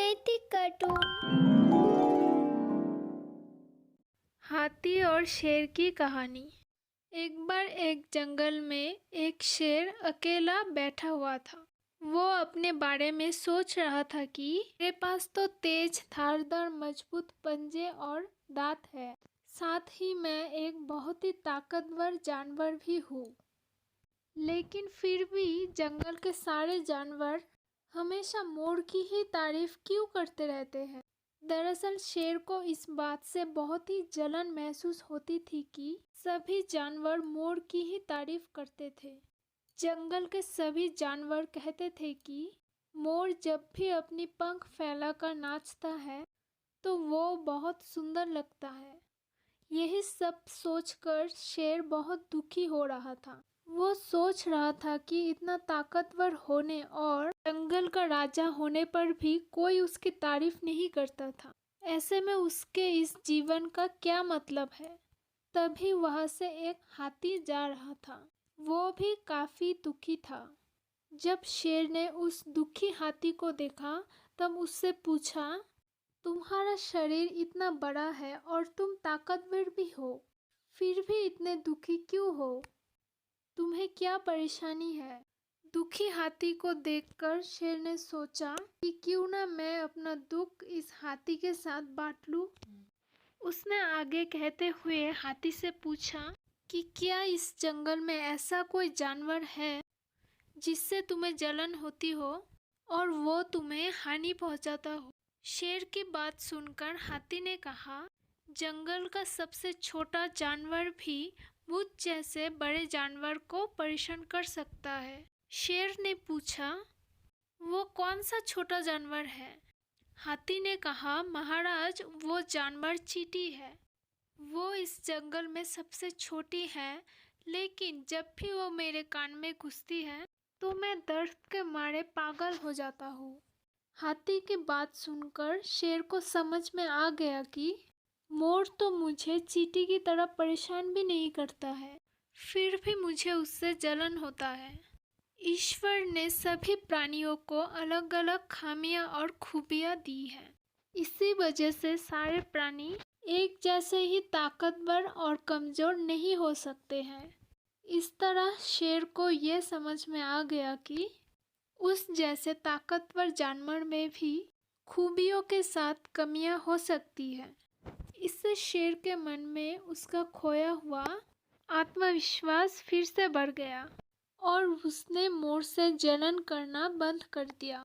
नैतिक कार्टून। हाथी और शेर की कहानी। एक बार एक जंगल में एक शेर अकेला बैठा हुआ था। वो अपने बारे में सोच रहा था कि मेरे पास तो तेज धारदार मजबूत पंजे और दांत है, साथ ही मैं एक बहुत ही ताकतवर जानवर भी हूँ। लेकिन फिर भी जंगल के सारे जानवर हमेशा मोर की ही तारीफ क्यों करते रहते हैं। दरअसल शेर को इस बात से बहुत ही जलन महसूस होती थी कि सभी जानवर मोर की ही तारीफ करते थे। जंगल के सभी जानवर कहते थे कि मोर जब भी अपनी पंख फैलाकर नाचता है तो वो बहुत सुंदर लगता है। यही सब सोचकर शेर बहुत दुखी हो रहा था। वो सोच रहा था कि इतना ताकतवर होने और जंगल का राजा होने पर भी कोई उसकी तारीफ नहीं करता था। ऐसे में उसके इस जीवन का क्या मतलब है। तभी वहां से एक हाथी जा रहा था। वो भी काफी दुखी था। जब शेर ने उस दुखी हाथी को देखा तब उससे पूछा, तुम्हारा शरीर इतना बड़ा है और तुम ताकतवर भी हो, फिर भी इतने दुखी क्यों हो? तुम्हें क्या परेशानी है? दुखी हाथी को देखकर शेर ने सोचा कि क्यों ना मैं अपना दुख इस हाथी के साथ बांट लूं। उसने आगे कहते हुए हाथी से पूछा कि क्या इस जंगल में ऐसा कोई जानवर है जिससे तुम्हें जलन होती हो और वो तुम्हें हानि पहुंचाता हो? शेर की बात सुनकर हाथी ने कहा, जंगल का सबसे छोटा जानवर भी मुझ जैसे बड़े जानवर को परेशान कर सकता है। शेर ने पूछा, वो कौन सा छोटा जानवर है? हाथी ने कहा, महाराज वो जानवर चींटी है। वो इस जंगल में सबसे छोटी है, लेकिन जब भी वो मेरे कान में घुसती है तो मैं दर्द के मारे पागल हो जाता हूँ। हाथी की बात सुनकर शेर को समझ में आ गया कि मोर तो मुझे चींटी की तरह परेशान भी नहीं करता है, फिर भी मुझे उससे जलन होता है। ईश्वर ने सभी प्राणियों को अलग अलग खामियां और खूबियां दी हैं। इसी वजह से सारे प्राणी एक जैसे ही ताकतवर और कमजोर नहीं हो सकते हैं। इस तरह शेर को यह समझ में आ गया कि उस जैसे ताकतवर जानवर में भी खूबियों के साथ कमियां हो सकती है। इससे शेर के मन में उसका खोया हुआ आत्मविश्वास फिर से बढ़ गया और उसने मोर से जलन करना बंद कर दिया।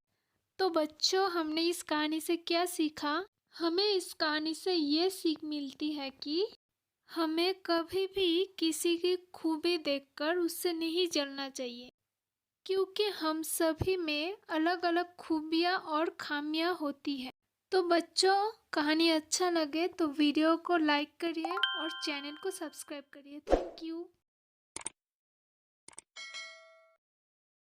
तो बच्चों, हमने इस कहानी से क्या सीखा? हमें इस कहानी से ये सीख मिलती है कि हमें कभी भी किसी की खूबी देखकर उससे नहीं जलना चाहिए, क्योंकि हम सभी में अलग अलग खूबियाँ और खामियाँ होती है। तो बच्चों, कहानी अच्छा लगे तो वीडियो को लाइक करिए और चैनल को सब्सक्राइब करिए। Thank you.